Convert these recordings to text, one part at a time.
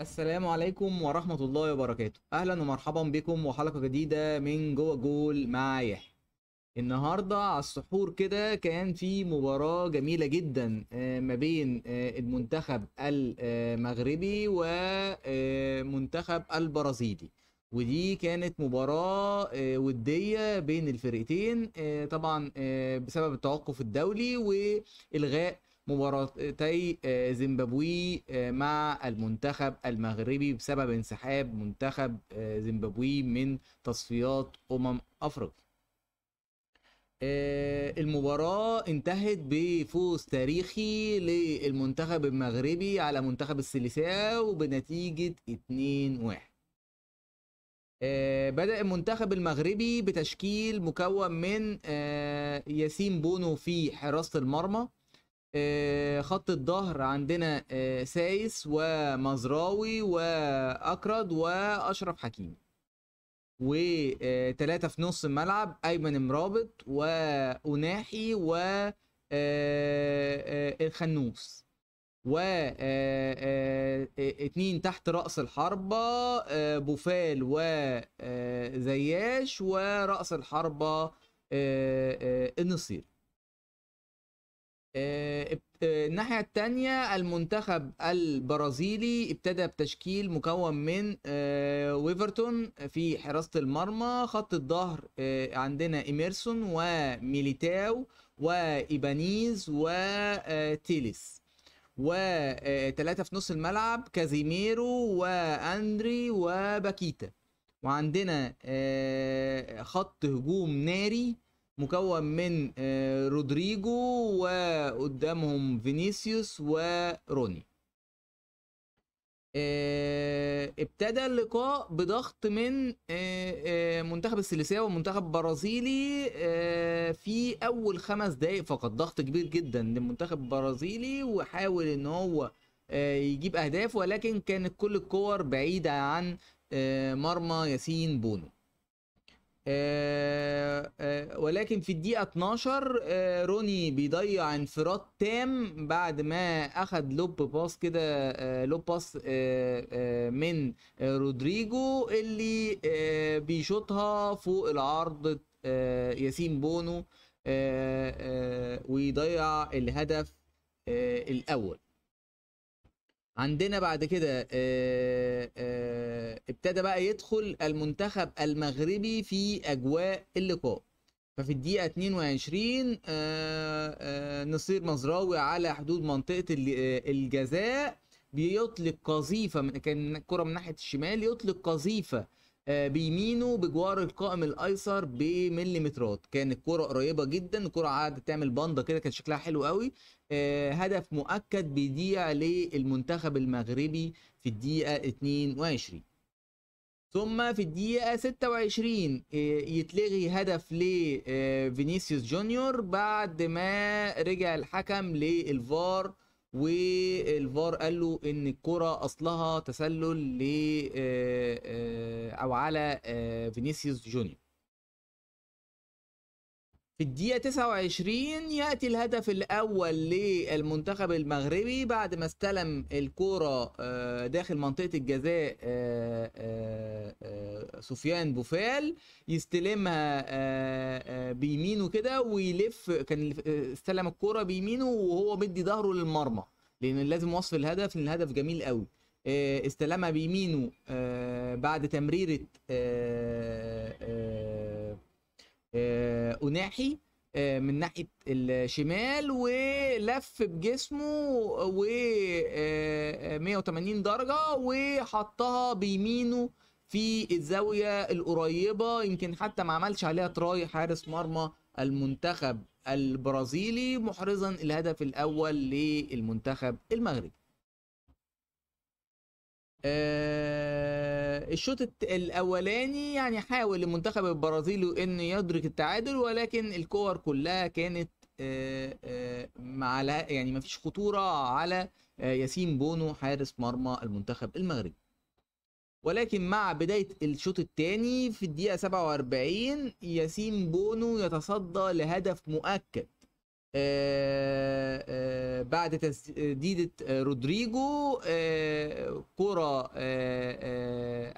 السلام عليكم ورحمة الله وبركاته. أهلا ومرحبا بكم وحلقة جديدة من جوه جول مع يحيى. النهاردة على السحور كده كان في مباراة جميلة جدا ما بين المنتخب المغربي ومنتخب البرازيلي. ودي كانت مباراة ودية بين الفرقتين، طبعا بسبب التوقف الدولي وإلغاء مباراتي زيمبابوي مع المنتخب المغربي بسبب انسحاب منتخب زيمبابوي من تصفيات أفريقيا. المباراة انتهت بفوز تاريخي للمنتخب المغربي على منتخب السيليساو بنتيجة 2-1. بدأ المنتخب المغربي بتشكيل مكون من ياسين بونو في حراسة المرمى. خط الظهر عندنا سايس ومزراوي وأكرد وأشرف حكيمي، وثلاثة في نص الملعب أيمن مرابط وأناحي الخنوس، اتنين تحت رأس الحربة بوفال وزياش، ورأس الحربة النصير. الناحية التانية المنتخب البرازيلي ابتدى بتشكيل مكون من ويفرتون في حراسة المرمى. خط الظهر عندنا إيميرسون وميليتاو وإيبانيز وتيليس، وثلاثة في نص الملعب كازيميرو وأندري وباكيتا. وعندنا خط هجوم ناري مكون من رودريجو وقدامهم فينيسيوس وروني. ابتدى اللقاء بضغط من منتخب السيليساو والمنتخب البرازيلي في اول 5 دقائق فقط. ضغط كبير جدا للمنتخب البرازيلي، وحاول ان هو يجيب اهداف، ولكن كانت كل الكور بعيدة عن مرمى ياسين بونو. ولكن في الدقيقة 12 روني بيضيع انفراد تام بعد ما اخد لوب باس كده، لوب باس من رودريجو اللي بيشوطها فوق العارضة ياسين بونو، ويضيع الهدف الاول. عندنا بعد كده ابتدى بقى يدخل المنتخب المغربي في اجواء اللقاء. ففي الدقيقة 22 نصير مزراوي على حدود منطقة الجزاء بيطلق قذيفة، كان الكرة من ناحية الشمال، يطلق قذيفة بيمينه بجوار القائم الايسر بمليمترات. كانت الكرة قريبة جدا، الكرة قعدت تعمل باندا كده، كان شكلها حلو قوي. هدف مؤكد بيضيع للمنتخب المغربي في الدقيقة 22. ثم في الدقيقة 26 يتلغي هدف لفينيسيوس جونيور بعد ما رجع الحكم للفار، والفار قال له ان الكرة اصلها تسلل او على فينيسيوس جونيور. في الدقيقة 29 يأتي الهدف الأول للمنتخب المغربي بعد ما استلم الكرة داخل منطقة الجزاء. سفيان بوفال يستلمها بيمينه كده ويلف، كان استلم الكرة بيمينه وهو مدي ظهره للمرمى، لأن لازم وصف الهدف لأن الهدف جميل قوي. استلمها بيمينه بعد تمريرة أناحي من ناحية الشمال، ولف بجسمه و 180 درجة وحطها بيمينه في الزاوية القريبة. يمكن حتى ما عملش عليها تراي حارس مرمى المنتخب البرازيلي، محرزا الهدف الأول للمنتخب المغربي. الشوط الاولاني يعني حاول المنتخب البرازيلي انه يدرك التعادل، ولكن الكور كلها كانت مع يعني ما فيش خطوره على ياسين بونو حارس مرمى المنتخب المغربي. ولكن مع بدايه الشوط الثاني في الدقيقه 47 ياسين بونو يتصدى لهدف مؤكد بعد تسديدة رودريجو، كرة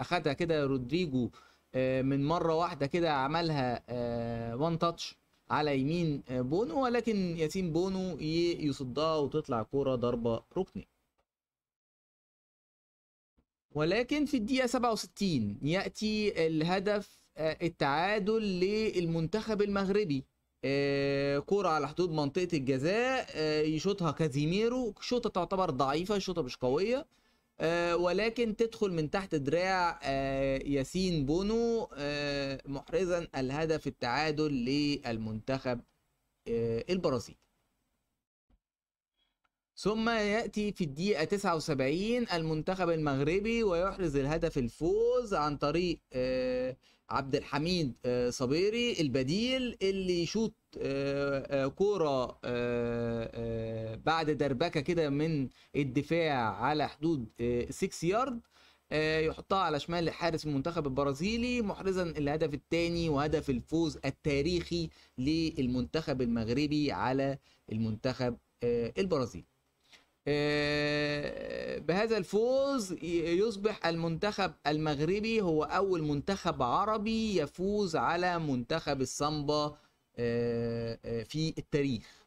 أخدها كده رودريجو من مرة واحدة كده، عملها وان تاتش على يمين بونو، ولكن ياسين بونو يصدها وتطلع كرة ضربة ركنية. ولكن في الدقيقة 67 يأتي الهدف التعادل للمنتخب المغربي. كرة على حدود منطقة الجزاء، يشوطها كازيميرو، شوطة تعتبر ضعيفة، شوطة مش قوية، ولكن تدخل من تحت دراع ياسين بونو، محرزا الهدف التعادل للمنتخب البرازيلي. ثم يأتي في الدقيقة 79 المنتخب المغربي ويحرز الهدف الفوز عن طريق عبد الحميد صبيري البديل، اللي يشوط كورة بعد دربكة كده من الدفاع على حدود 6 يارد، يحطها على شمال حارس المنتخب البرازيلي، محرزا الهدف الثاني وهدف الفوز التاريخي للمنتخب المغربي على المنتخب البرازيلي. بهذا الفوز يصبح المنتخب المغربي هو أول منتخب عربي يفوز على منتخب السامبا في التاريخ.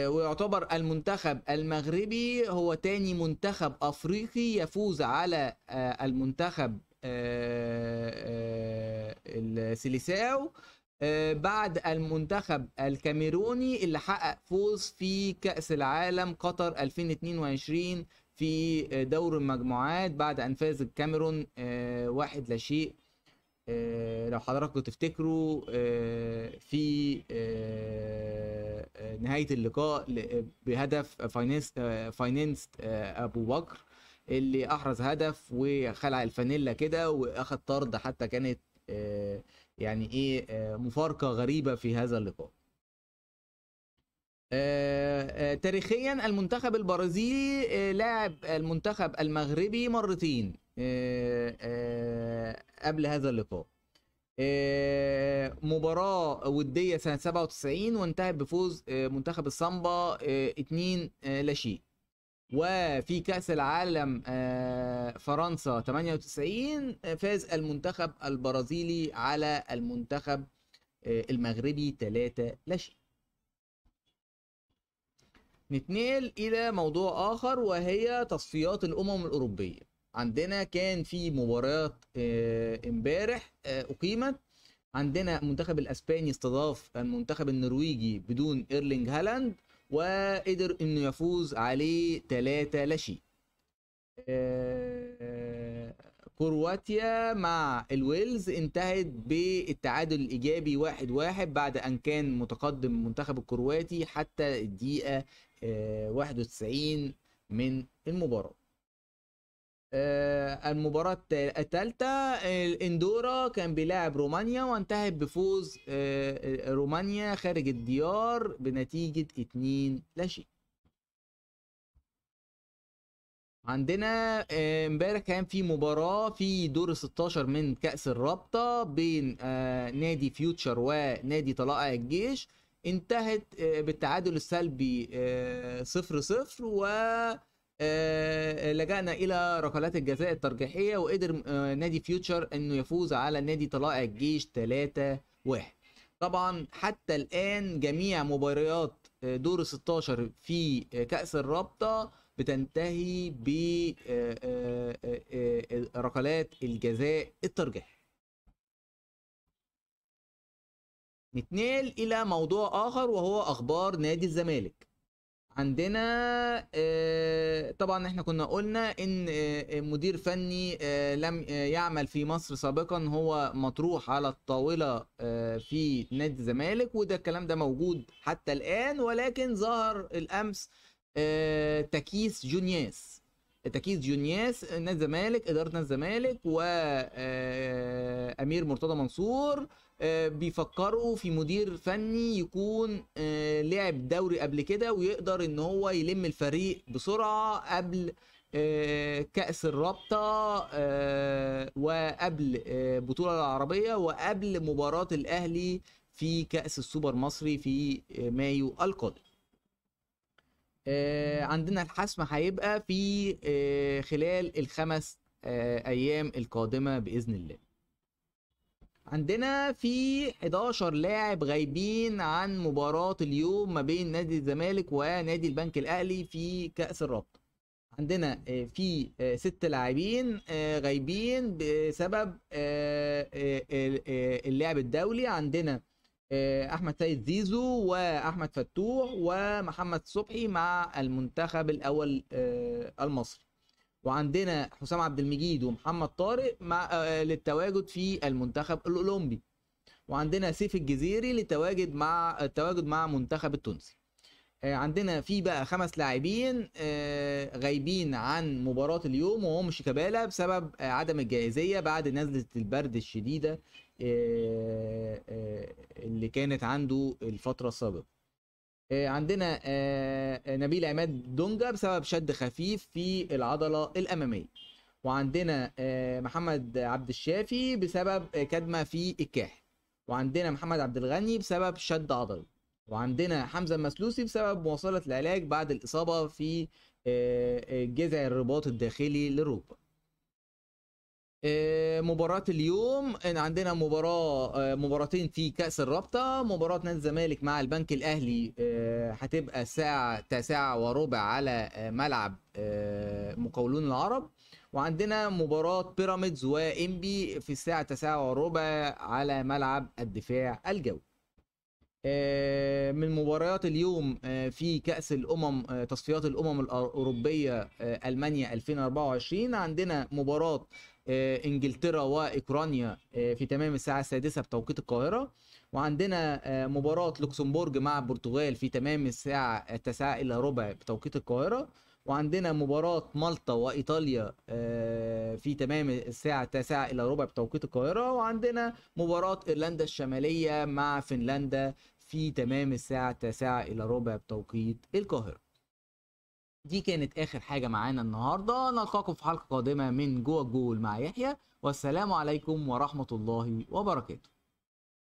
ويعتبر المنتخب المغربي هو تاني منتخب أفريقي يفوز على المنتخب السيليساو بعد المنتخب الكاميروني اللي حقق فوز في كأس العالم قطر 2022 في دور المجموعات بعد أن فاز الكاميرون 1-0. لو حضراتكم تفتكروا في نهاية اللقاء بهدف فاينانس أبو بكر، اللي أحرز هدف وخلع الفانيلا كده وأخذ طرد، حتى كانت يعني ايه مفارقة غريبة في هذا اللقاء. تاريخيا المنتخب البرازيلي لاعب المنتخب المغربي مرتين قبل هذا اللقاء. مباراة ودية سنة 97 وانتهت بفوز منتخب السامبا 2-0. وفي كأس العالم فرنسا 98 فاز المنتخب البرازيلي على المنتخب المغربي 3-0. نتنقل إلى موضوع آخر وهي تصفيات الأمم الأوروبية. عندنا كان في مباريات امبارح أقيمت. عندنا المنتخب الأسباني استضاف المنتخب النرويجي بدون إيرلينج هالاند وقدر انه يفوز عليه 3-0. كرواتيا مع الويلز انتهت بالتعادل الايجابي 1-1 بعد ان كان متقدم المنتخب الكرواتي حتى الدقيقة 91 من المباراة. المباراة الثالثة الاندورا كان بيلاعب رومانيا وانتهت بفوز رومانيا خارج الديار بنتيجة 2-0. عندنا امبارح كان في مباراة في دور 16 من كأس الرابطة بين نادي فيوتشر ونادي طلائع الجيش، انتهت بالتعادل السلبي 0-0 و لجأنا إلى ركلات الجزاء الترجيحية وقدر نادي فيوتشر إنه يفوز على نادي طلائع الجيش 3-1. طبعا حتى الآن جميع مباريات دور 16 في كأس الرابطة بتنتهي بركلات الجزاء الترجيحية. نتنقل إلى موضوع آخر وهو أخبار نادي الزمالك. عندنا طبعا احنا كنا قلنا ان مدير فني لم يعمل في مصر سابقا هو مطروح على الطاولة في نادي الزمالك، وده الكلام ده موجود حتى الآن، ولكن ظهر الأمس تكيس جونياس نادي الزمالك، إدارة نادي الزمالك وأمير مرتضى منصور بيفكروا في مدير فني يكون لعب دوري قبل كده ويقدر ان هو يلم الفريق بسرعة قبل كأس الرابطة وقبل بطولة العربية وقبل مباراة الأهلي في كأس السوبر مصري في مايو القادم. عندنا الحسم هيبقى في خلال الخمس ايام القادمه باذن الله. عندنا في 11 لاعب غايبين عن مباراه اليوم ما بين نادي الزمالك ونادي البنك الاهلي في كأس الرابطه. عندنا في 6 لاعبين غايبين بسبب اللعب الدولي. عندنا احمد سيد زيزو واحمد فتوح ومحمد صبحي مع المنتخب الاول المصري. وعندنا حسام عبد المجيد ومحمد طارق مع للتواجد في المنتخب الاولمبي. وعندنا سيف الجزيري التواجد مع منتخب التونسي. عندنا في بقى 5 لاعبين غايبين عن مباراة اليوم، وهم شيكابالا بسبب عدم الجاهزية بعد نزلة البرد الشديدة اللي كانت عنده الفترة السابقة. عندنا نبيل عماد دونجا بسبب شد خفيف في العضلة الأمامية. وعندنا محمد عبد الشافي بسبب كدمة في الكاحل. وعندنا محمد عبد الغني بسبب شد عضلي. وعندنا حمزة المسلوسي بسبب مواصلة العلاج بعد الإصابة في جذع الرباط الداخلي للركبة. مباراة اليوم عندنا مباراتين في كأس الرابطة. مباراة نادي الزمالك مع البنك الأهلي هتبقى الساعة 9:15 على ملعب مقاولون العرب. وعندنا مباراة بيراميدز وإنبي في الساعة 9:15 على ملعب الدفاع الجوي. من مباريات اليوم في كأس الأمم تصفيات الأمم الأوروبية ألمانيا 2024 عندنا مباراة إنجلترا وأوكرانيا في تمام الساعة 6 بتوقيت القاهرة. وعندنا مباراة لوكسمبورج مع البرتغال في تمام الساعة 9:15 بتوقيت القاهرة. وعندنا مباراة مالطا وإيطاليا في تمام الساعة 9:15 بتوقيت القاهرة. وعندنا مباراة إيرلندا الشمالية مع فنلندا في تمام الساعة 9:15 بتوقيت القاهرة. دي كانت آخر حاجة معانا النهاردة. نلقاكم في حلقة قادمة من جوه الجول مع يحيى، والسلام عليكم ورحمة الله وبركاته.